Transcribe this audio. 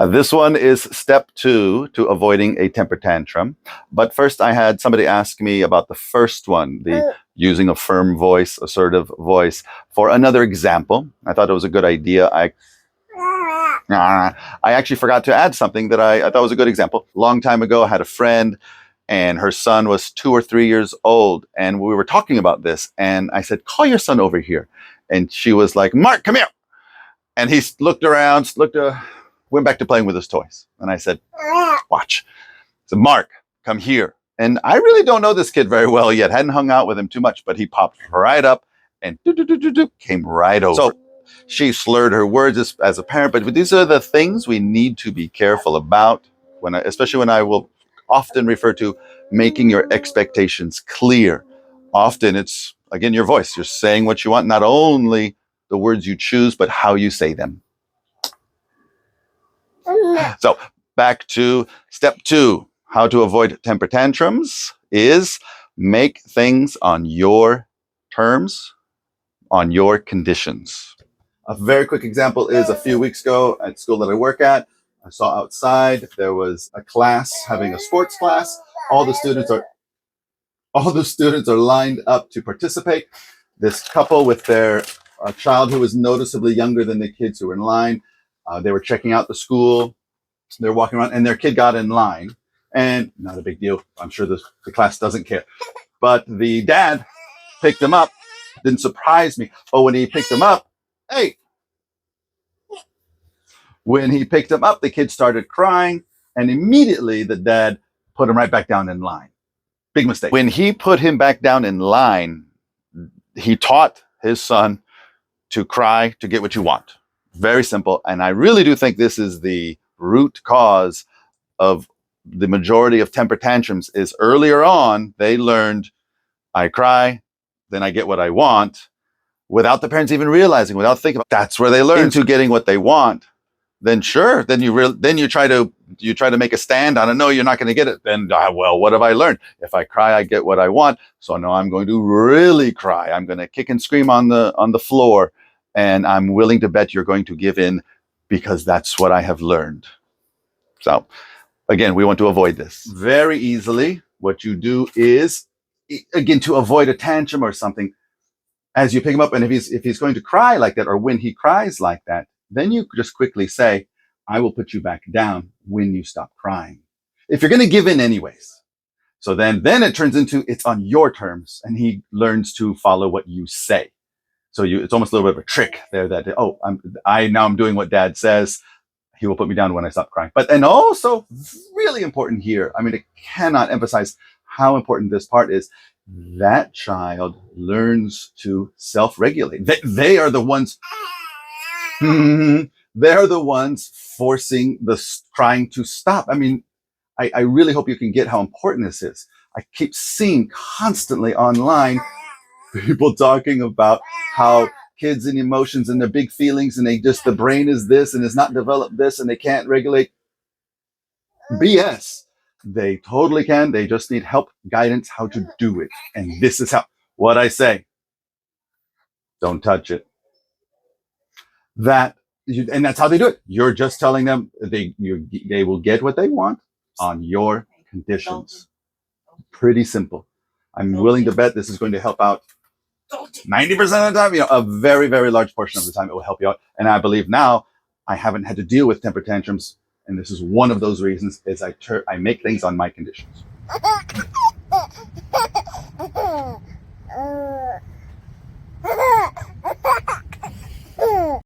This one is step 2 to avoiding a temper tantrum. But first, I had somebody ask me about the first one, the using a firm voice, assertive voice. For another example, I thought it was a good idea. I actually forgot to add something that I thought was a good example. Long time ago, I had a friend, and her son was 2 or 3 years old, and we were talking about this. And I said, "Call your son over here." And she was like, "Mark, come here." And he looked around, went back to playing with his toys. And I said, "Watch." I said, "Mark, come here." And I really don't know this kid very well yet. Hadn't hung out with him too much, but he popped right up and came right over. So she slurred her words as a parent, but these are the things we need to be careful about, especially when I will often refer to making your expectations clear. Often it's, again, your voice. You're saying what you want, not only the words you choose, but how you say them. So back to step 2, how to avoid temper tantrums is make things on your terms, on your conditions. A very quick example is a few weeks ago at school that I work at, I saw outside there was a class having a sports class. All the students are lined up to participate. This couple with their child who was noticeably younger than the kids who were in line, they were checking out the school. They're walking around, and their kid got in line, and not a big deal. I'm sure the class doesn't care. But the dad picked them up. Didn't surprise me. Oh, when he picked them up, when he picked them up, the kid started crying, and immediately the dad put him right back down in line. Big mistake. When he put him back down in line, he taught his son to cry to get what you want. Very simple. And I really do think this is the root cause of the majority of temper tantrums is earlier on, they learned, I cry, then I get what I want, without the parents even realizing, without thinking about, that's where they learn into getting what they want. Then sure, then you try to make a stand on it. No, you're not going to get it. Then, well, what have I learned? If I cry, I get what I want. So no, I'm going to really cry. I'm going to kick and scream on the floor, and I'm willing to bet you're going to give in because that's what I have learned. So again, we want to avoid this very easily. What you do is, again, to avoid a tantrum or something, as you pick him up, and if he's going to cry like that, or when he cries like that, then you just quickly say, I will put you back down when you stop crying. If you're going to give in anyways. So then it turns into, it's on your terms, and he learns to follow what you say. So it's almost a little bit of a trick there that, I'm doing what dad says. He will put me down when I stop crying. But then also really important here, I cannot emphasize how important this part is. That child learns to self-regulate. They are the ones, they're the ones forcing the crying to stop. I really hope you can get how important this is. I keep seeing constantly online people talking about how kids and emotions and their big feelings, and the brain is this and has not developed this and they can't regulate. BS. They totally can. They just need help, guidance, how to do it. And this is what I say. Don't touch it. And that's how they do it. You're just telling them they will get what they want on your conditions. Pretty simple. I'm willing to bet this is going to help out 90% of the time, a very, very large portion of the time it will help you out. And I believe now I haven't had to deal with temper tantrums. And this is one of those reasons is I make things on my conditions.